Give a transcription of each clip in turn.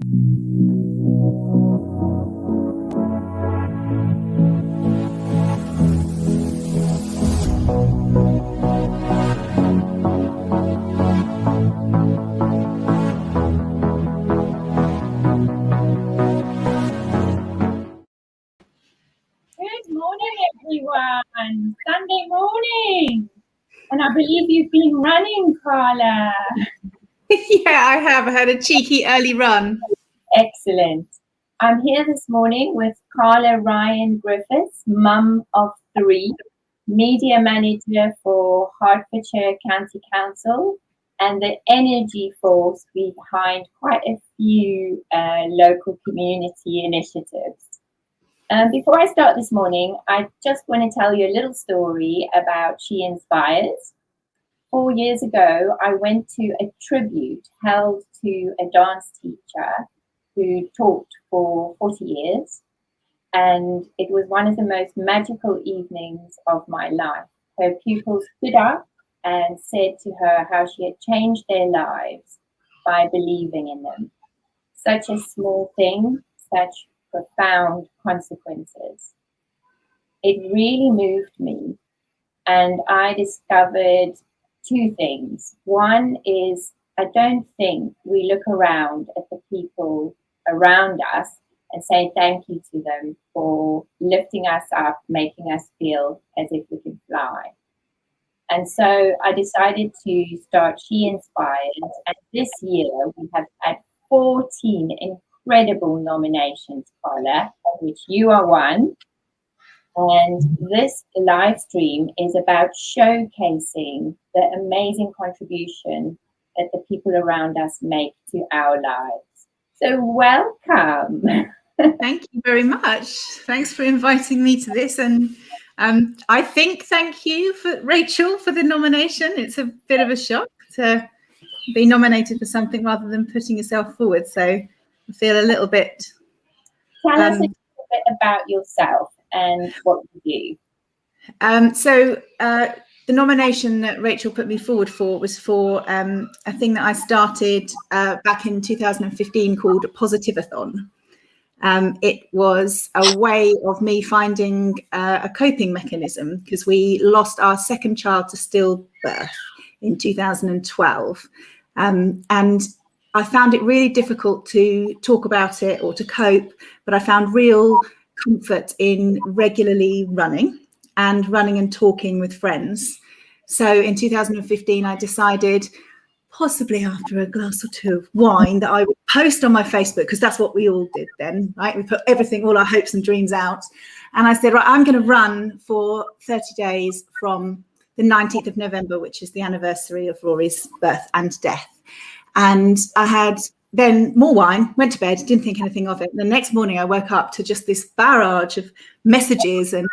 Everyone, Sunday morning, and I believe you've been running, Carla. Yeah, I have. I had a cheeky early run. Excellent. I'm here this morning with Carla Ryan-Griffiths, mum of 3, media manager for Hertfordshire County Council, and the energy force behind quite a few local community initiatives. Before I start this morning, I just want to tell you a little story about She Inspires. 4 years ago, I went to a tribute held to a dance teacher who taught for 40 years. And it was one of the most magical evenings of my life. Her pupils stood up and said to her how she had changed their lives by believing in them. Such a small thing, such profound consequences. It really moved me, and I discovered 2 things. One is, I don't think we look around at the people around us and say thank you to them for lifting us up, making us feel as if we could fly. And so I decided to start She Inspires, and this year we have had 14 incredible nominations, Carla, of which you are one. And this live stream is about showcasing the amazing contribution that the people around us make to our lives. So welcome. Thank you very much. Thanks for inviting me to this. And I think thank you for Rachel for the nomination. It's a bit of a shock to be nominated for something rather than putting yourself forward. So I feel a little bit. Tell us a little bit about yourself and what you do. So the nomination that Rachel put me forward for was for a thing that I started back in 2015 called Positivathon. It was a way of me finding a coping mechanism because we lost our second child to stillbirth in 2012. And I found it really difficult to talk about it or to cope, but I found real comfort in regularly running and talking with friends. So in 2015, I decided, possibly after a glass or 2 of wine, that I would post on my Facebook, because that's what we all did then, right? We put everything, all our hopes and dreams out. And I said, right, I'm going to run for 30 days from the 19th of November, which is the anniversary of Rory's birth and death. And I had then more wine, went to bed, didn't think anything of it. The next morning I woke up to just this barrage of messages and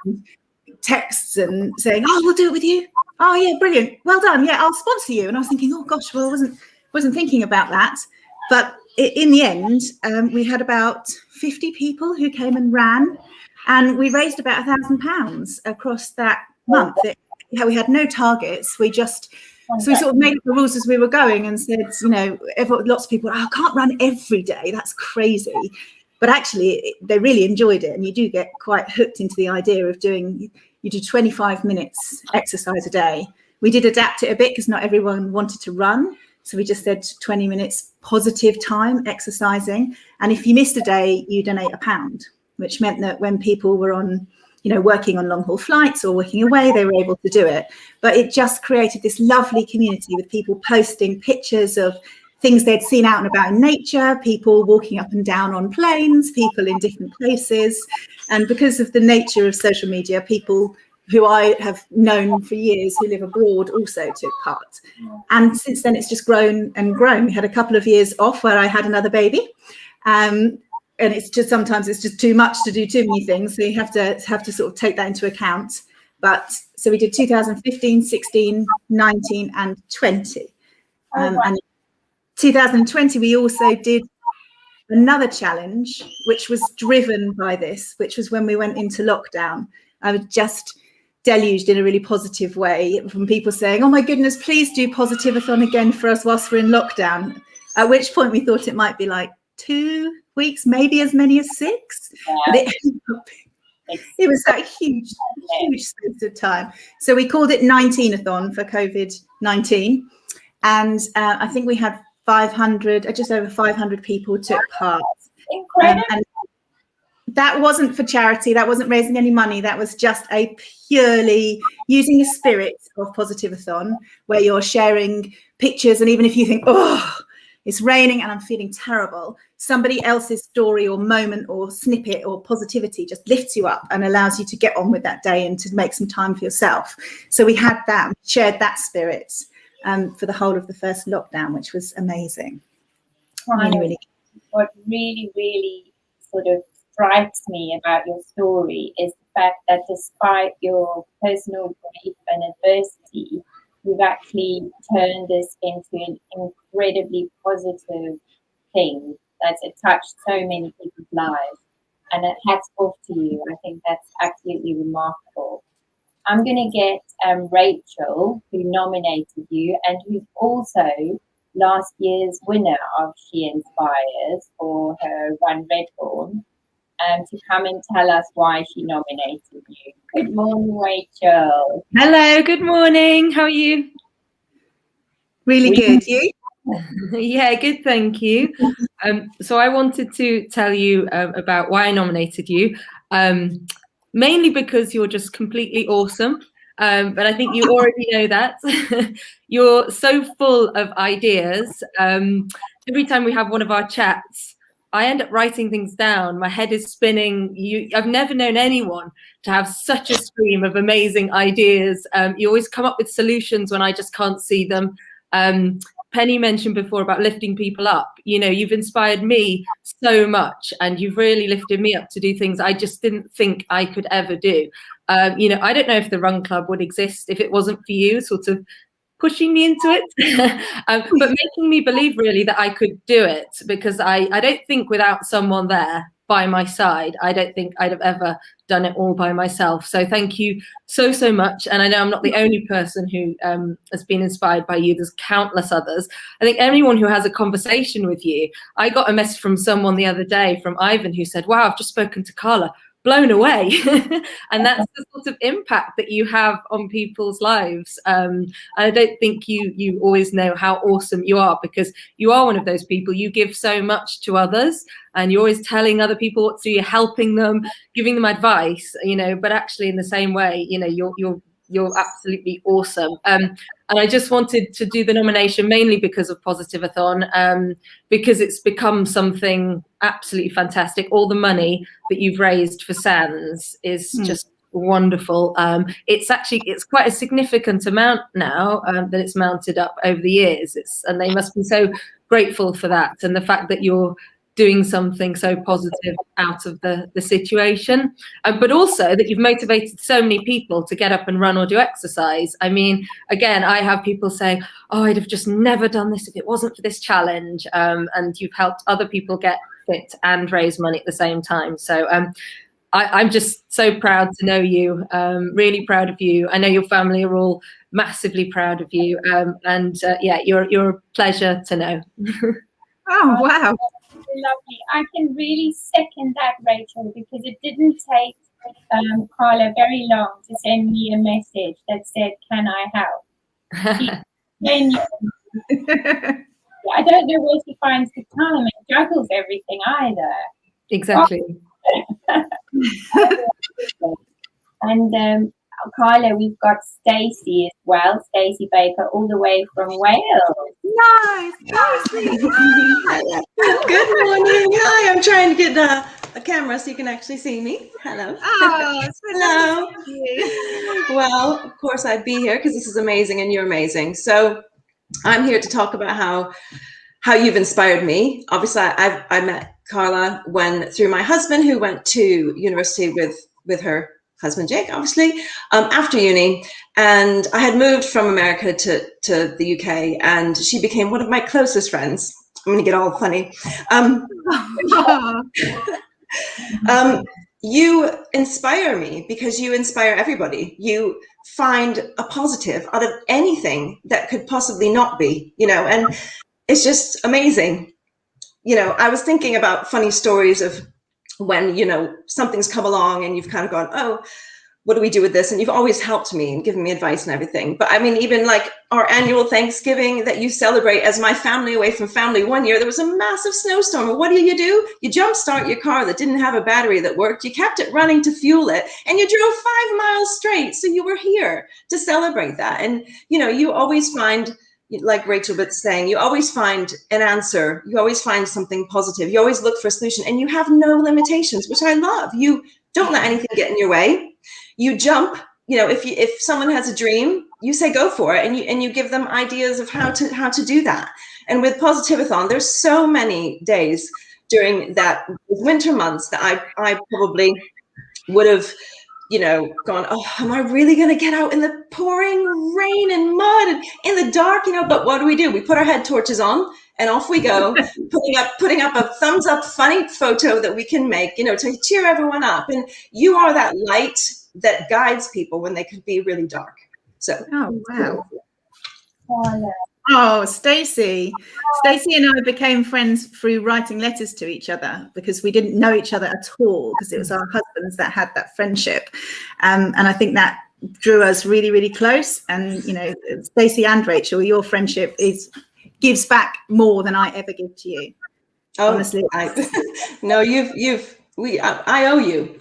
texts and saying, oh, we'll do it with you. Oh yeah, brilliant. Well done. Yeah, I'll sponsor you. And I was thinking, oh gosh, well, I wasn't thinking about that. But in the end, we had about 50 people who came and ran, and we raised about £1,000 across that month. We had no targets. So we sort of made up the rules as we were going and said, lots of people, I can't run every day. That's crazy. But actually, they really enjoyed it. And you do get quite hooked into the idea of you do 25 minutes exercise a day. We did adapt it a bit because not everyone wanted to run. So we just said 20 minutes positive time exercising. And if you missed a day, you donate £1, which meant that when people were on working on long haul flights or working away, they were able to do it. But it just created this lovely community with people posting pictures of things they'd seen out and about in nature, people walking up and down on planes, people in different places. And because of the nature of social media, people who I have known for years who live abroad also took part. And since then, it's just grown and grown. We had a couple of years off where I had another baby. And it's just sometimes it's just too much to do too many things. So you have to sort of take that into account. But so we did 2015, 16, 19 and 20. And 2020, we also did another challenge, which was driven by this, which was when we went into lockdown. I was just deluged in a really positive way from people saying, oh my goodness, please do Positivathon again for us whilst we're in lockdown. At which point we thought it might be like 2 weeks, maybe as many as 6. But it was that huge space of time. So we called it 19-a-thon for COVID-19. And I think we had 500, just over 500 people took part. Incredible. And that wasn't for charity. That wasn't raising any money. That was just a purely using a spirit of Positive-a-thon, where you're sharing pictures. And even if you think, oh, it's raining and I'm feeling terrible, somebody else's story or moment or snippet or positivity just lifts you up and allows you to get on with that day and to make some time for yourself. So we had that, shared that spirit for the whole of the first lockdown, which was amazing. Really. What really, really sort of strikes me about your story is the fact that despite your personal grief and adversity, you've actually turned this into an incredibly positive thing that's touched so many people's lives. And hats off to you. I think that's absolutely remarkable. I'm going to get Rachel, who nominated you and who's also last year's winner of She Inspires for her Run Redbourne, to come and tell us why she nominated you. Good morning, Rachel. Hello, good morning. How are you? Really good. You? Yeah, good, thank you. So I wanted to tell you about why I nominated you, mainly because you're just completely awesome. But I think you already know that. You're so full of ideas. Every time we have one of our chats, I end up writing things down. My head is spinning. I've never known anyone to have such a stream of amazing ideas. You always come up with solutions when I just can't see them. Penny mentioned before about lifting people up. You know, you've inspired me so much, and you've really lifted me up to do things I just didn't think I could ever do. You know, I don't know if the Run Club would exist if it wasn't for you sort of pushing me into it, but making me believe really that I could do it, because I don't think without someone there by my side, I don't think I'd have ever done it all by myself. So thank you so, so much. And I know I'm not the only person who has been inspired by you. There's countless others. I think anyone who has a conversation with you, I got a message from someone the other day from Ivan who said, wow, I've just spoken to Carla, blown away. And that's the sort of impact that you have on people's lives. And I don't think you always know how awesome you are, because you are one of those people. You give so much to others, and you're always telling other people what to do. You're helping them, giving them advice, you know, but actually in the same way, you know, you're absolutely awesome. And I just wanted to do the nomination mainly because of Positive-a-thon, because it's become something absolutely fantastic. All the money that you've raised for SANS is just wonderful. It's quite a significant amount now that it's mounted up over the years. And they must be so grateful for that, and the fact that you're doing something so positive out of the situation, but also that you've motivated so many people to get up and run or do exercise. I mean, again, I have people saying, oh, I'd have just never done this if it wasn't for this challenge, and you've helped other people get fit and raise money at the same time. So I'm just so proud to know you, really proud of you. I know your family are all massively proud of you, and yeah, you're a pleasure to know. Oh, wow. Lovely. I can really second that, Rachel, because it didn't take Carla very long to send me a message that said, can I help? I don't know where she finds the time and juggles everything either. Exactly. And Carla, we've got Stacey as well, Stacey Baker, all the way from Wales. Nice. Good morning. Hi, I'm trying to get a camera so you can actually see me. Hello. Oh, it's so hello. nice to see you. Well, of course I'd be here because this is amazing and you're amazing. So I'm here to talk about how you've inspired me. Obviously, I met Carla through my husband, who went to university with her husband Jake, obviously, after uni, and I had moved from America to the UK, and she became one of my closest friends. I'm gonna get all funny. You inspire me because you inspire everybody. You find a positive out of anything that could possibly not be, you know, and it's just amazing. I was thinking about funny stories of when, something's come along and you've kind of gone, oh, what do we do with this? And you've always helped me and given me advice and everything. But I mean, even like our annual Thanksgiving that you celebrate as my family away from family, one year there was a massive snowstorm. And what do? You jumpstart your car that didn't have a battery that worked. You kept it running to fuel it, and you drove 5 miles straight. So you were here to celebrate that. And, you always find, like Rachel was saying, you always find an answer. You always find something positive. You always look for a solution, and you have no limitations, which I love. You don't let anything get in your way. You jump, if someone has a dream, you say go for it, and you give them ideas of how to do that. And with Positivathon, there's so many days during that winter months that I probably would have, gone, oh, am I really going to get out in the pouring rain and mud and in the dark, but what do? We put our head torches on and off we go, putting up a thumbs up funny photo that we can make, to cheer everyone up. And you are that light that guides people when they could be really dark. So, oh, wow. Oh, Stacey and I became friends through writing letters to each other because we didn't know each other at all, because it was our husbands that had that friendship. And I think that drew us really, really close. And, Stacey and Rachel, your friendship gives back more than I ever give to you. Oh, honestly. No, I owe you.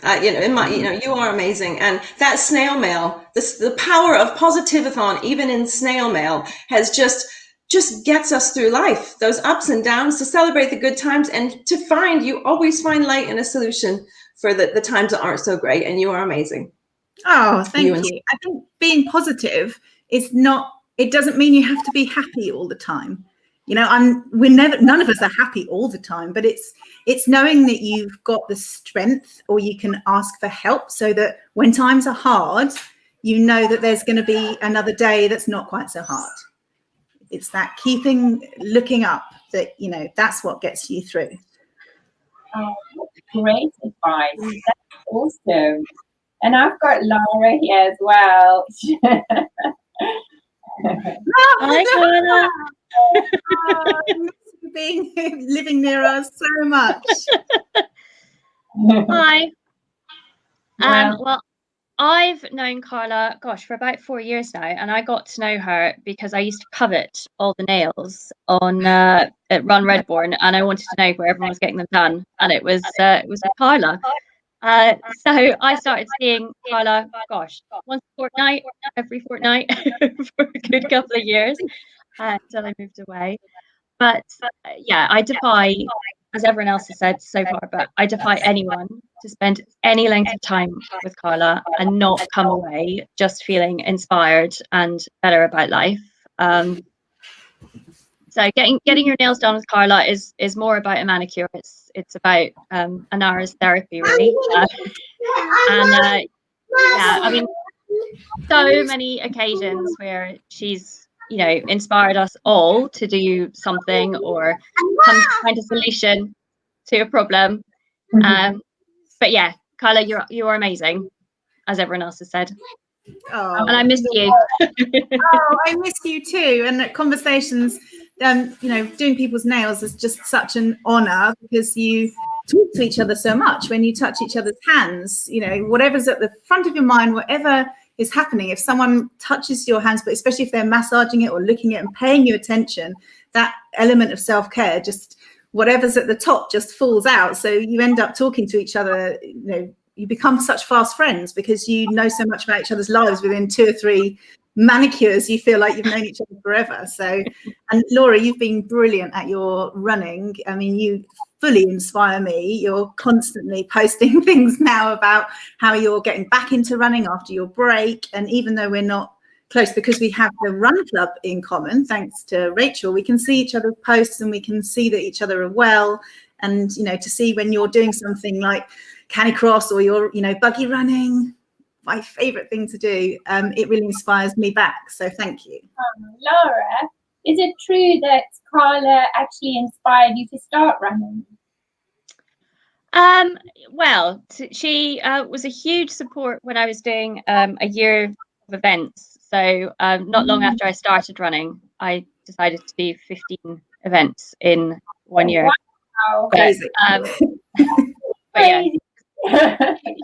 You are amazing, and that snail mail, the power of Positivathon, even in snail mail, has just gets us through life. Those ups and downs, to celebrate the good times, and you always find light and a solution for the times that aren't so great. And you are amazing. Oh, thank you. I think being positive is not. It doesn't mean you have to be happy all the time. None of us are happy all the time, but it's knowing that you've got the strength, or you can ask for help, so that when times are hard, you know that there's going to be another day that's not quite so hard. It's that looking up, that, that's what gets you through. Oh, great advice. That's awesome. And I've got Laura here as well. Hi, Carla. Living near us so much. Hi. Well, I've known Carla, for about 4 years now, and I got to know her because I used to covet all the nails on at Run Redbourne, and I wanted to know where everyone was getting them done, and it was with Carla. So I started seeing Carla, once a fortnight, every fortnight for a good couple of years until I moved away. But I defy, as everyone else has said so far, but I defy anyone to spend any length of time with Carla and not come away just feeling inspired and better about life. So getting your nails done with Carla is more about a manicure. It's about an hour's therapy, really. I mean, so many occasions where she's inspired us all to do something or find a solution to a problem. But yeah, Carla, you are amazing, as everyone else has said. Oh, and I miss you. I miss you too. And conversations, doing people's nails is just such an honor, because you talk to each other so much when you touch each other's hands. Whatever's at the front of your mind, whatever is happening, if someone touches your hands, but especially if they're massaging it or looking at it and paying you attention, that element of self-care, just whatever's at the top just falls out. So you end up talking to each other, you become such fast friends because you know so much about each other's lives. Within 2 or 3 manicures, you feel like you've known each other forever. So, and Laura, you've been brilliant at your running. I mean, you fully inspire me. You're constantly posting things now about how you're getting back into running after your break. And even though we're not close, because we have the run club in common, thanks to Rachel, we can see each other's posts and we can see that each other are well. And, to see when you're doing something like Canicross or you're, buggy running, my favorite thing to do, it really inspires me back. So thank you. Laura, is it true that Carla actually inspired you to start running? Well, she was a huge support when I was doing a year of events. So not long after I started running, I decided to do 15 events in 1 year. Wow. Crazy. But yeah,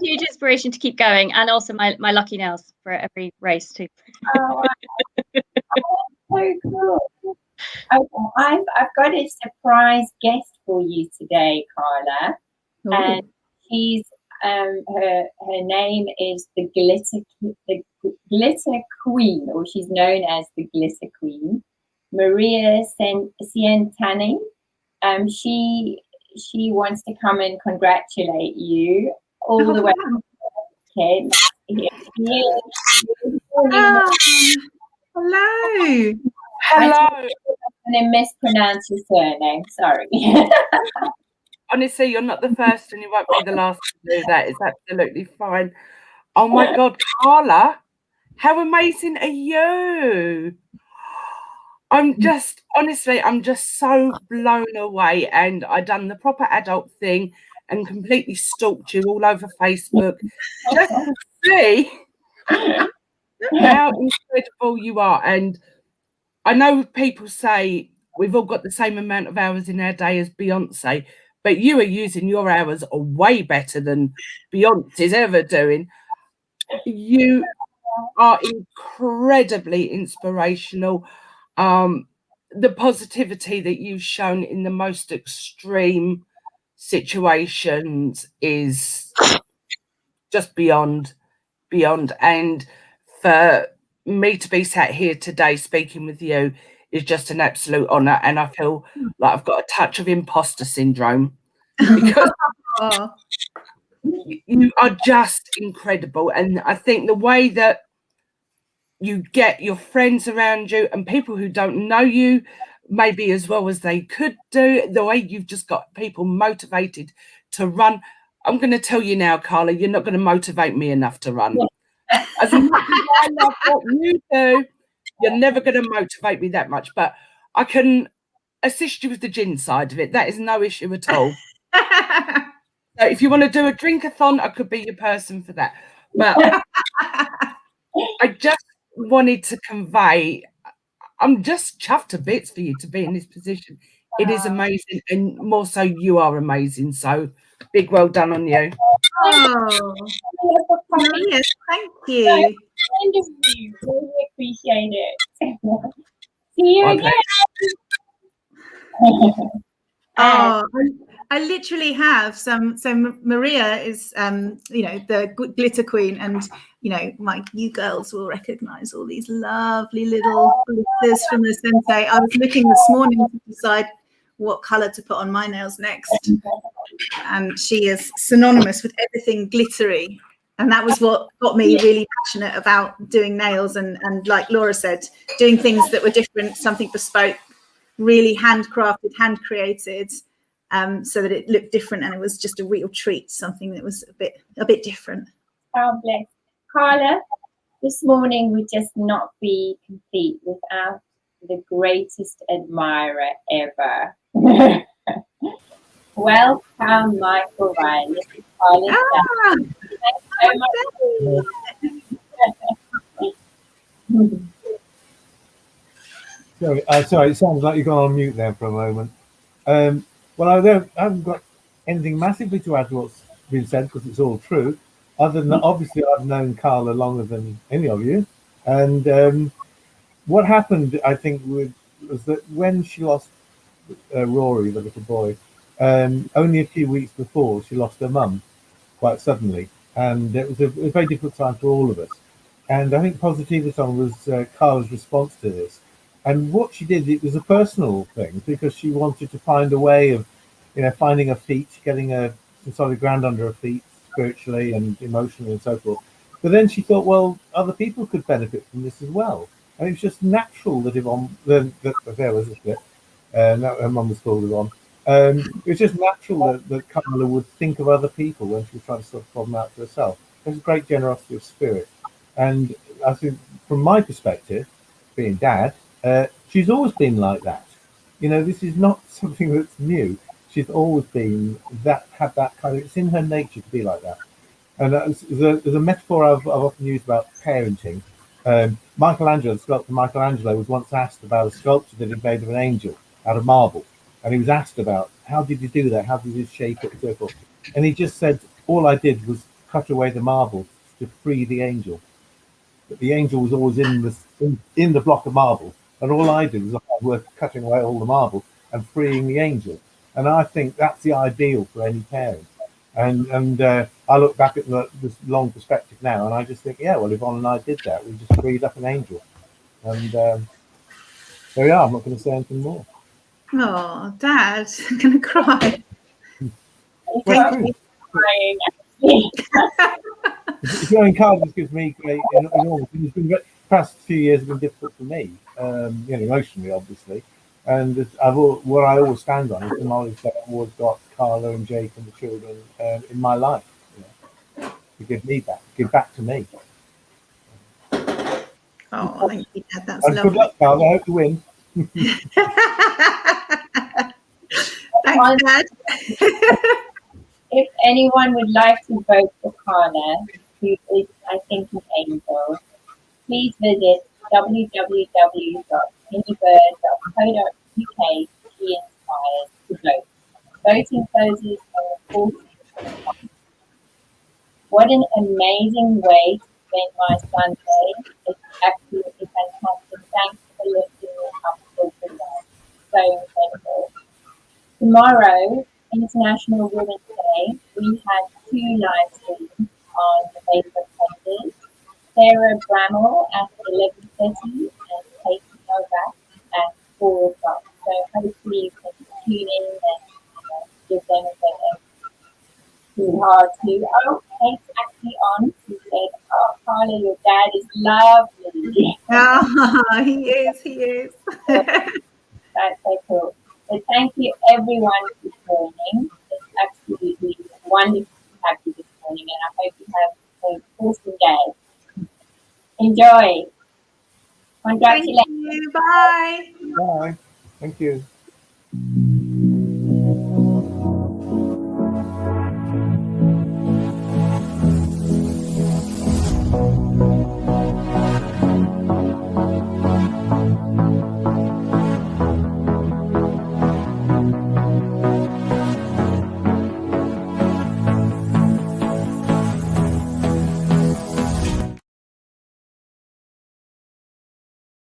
huge inspiration to keep going, and also my lucky nails for every race too. Oh, so cool. Okay, I've got a surprise guest for you today, Carla, and she's her name is the Glitter Queen, or she's known as the Glitter Queen, Maria Cientani. She wants to come and congratulate you all the way. Kid. Hello. Hello. I'm going to mispronounce your surname. Sorry. Honestly, you're not the first and you won't be the last to do that. It's absolutely fine. Oh my God, Carla, how amazing are you? I'm just so blown away. And I done the proper adult thing and completely stalked you all over Facebook just to see how incredible you are. And I know people say we've all got the same amount of hours in our day as Beyonce, but you are using your hours way better than Beyonce's ever doing. You are incredibly inspirational. The positivity that you've shown in the most extreme situations is just beyond. And for me to be sat here today speaking with you is just an absolute honor, and I feel like I've got a touch of imposter syndrome because you are just incredible. And I think the way that you get your friends around you and people who don't know you maybe as well as they could do, the way you've just got people motivated to run. I'm going to tell you now, Carla, you're not going to motivate me enough to run. As much as I love what you do, you're never going to motivate me that much. But I can assist you with the gin side of it. That is no issue at all. So if you want to do a drink-a-thon, I could be your person for that. But I just wanted to convey, I'm just chuffed to bits for you to be in this position. It is amazing, and more so you are amazing. So big well done on you. Oh, yes, thank you. Kind of you. Really appreciate it. See you again. Oh, I literally have some. So Maria is, the glitter queen, and you girls will recognise all these lovely little glitters from the Sensei. I was looking this morning to decide what colour to put on my nails next, and she is synonymous with everything glittery. And that was what got me really passionate about doing nails, and like Laura said, doing things that were different, something bespoke, really handcrafted, hand created, so that it looked different, and it was just a real treat, something that was a bit different. Oh, bless. Carla, this morning would just not be complete without the greatest admirer ever. Welcome, Michael Ryan. This is Carla. Thanks so much. Sorry, it sounds like you've gone on mute there for a moment. Well, I haven't got anything massively to add to what's been said, because it's all true. Other than that, obviously, I've known Carla longer than any of you. And what happened, I think, was that when she lost Rory, the little boy, only a few weeks before, she lost her mum quite suddenly. And it was a very difficult time for all of us. And I think Positivathon was Carla's response to this. And what she did, it was a personal thing, because she wanted to find a way of, finding her feet, getting some solid ground under her feet, spiritually and emotionally and so forth. But then she thought, well, other people could benefit from this as well. And it was just natural that there was a split. Her mum was called Yvonne. It was just natural that Carla would think of other people when she was trying to sort the problem out for herself. There's a great generosity of spirit. And I think, from my perspective, being dad, she's always been like that. This is not something that's new. She's always been had that kind of, it's in her nature to be like that. And there's a metaphor I've often used about parenting. Michelangelo, the sculptor Michelangelo, was once asked about a sculpture that he'd made of an angel out of marble. And he was asked about how did you do that? How did you shape it, so forth? And he just said, all I did was cut away the marble to free the angel. But the angel was always in the block of marble, and all I did was I was cutting away all the marble and freeing the angel. And I think that's the ideal for any parent. And I look back at this long perspective now, and I just think, yeah, well, Yvonne and I did that. We just freed up an angel, and there we are. I'm not going to say anything more. Oh, Dad, I'm going to cry. If you're in Cardiff, this gives me great enormous. It's been the past few years have been difficult for me, emotionally, obviously. And what I always stand on is the knowledge that I've always got Carla and Jake and the children in my life, to give me back, give back to me. Oh, thank you, Dad. That's and lovely. Good luck, Carla. I hope you win. Thanks, Dad. If anyone would like to vote for Carla, who is, I think, an angel, please visit www.innybird.co.uk to be inspired to vote. Voting closes on the 14th. What an amazing way to spend my Sunday. It's absolutely fantastic. Thanks for lifting me up so tonight. So incredible. Tomorrow, International Women's Day, we had 2 live streams on the Facebook pages. Sarah Bramall at 11:30 and Kate Novak at 4 o'clock. So hopefully you can tune in and give them a bit of too hard to. Oh, Kate's actually on. She said, "Oh, Carla, your dad is lovely." Oh, he is. That's so cool. So thank you everyone for joining. It's absolutely wonderful to have you this morning, and I hope you have an awesome day. Enjoy. Congratulations. Thank you. Bye. Bye. Thank you.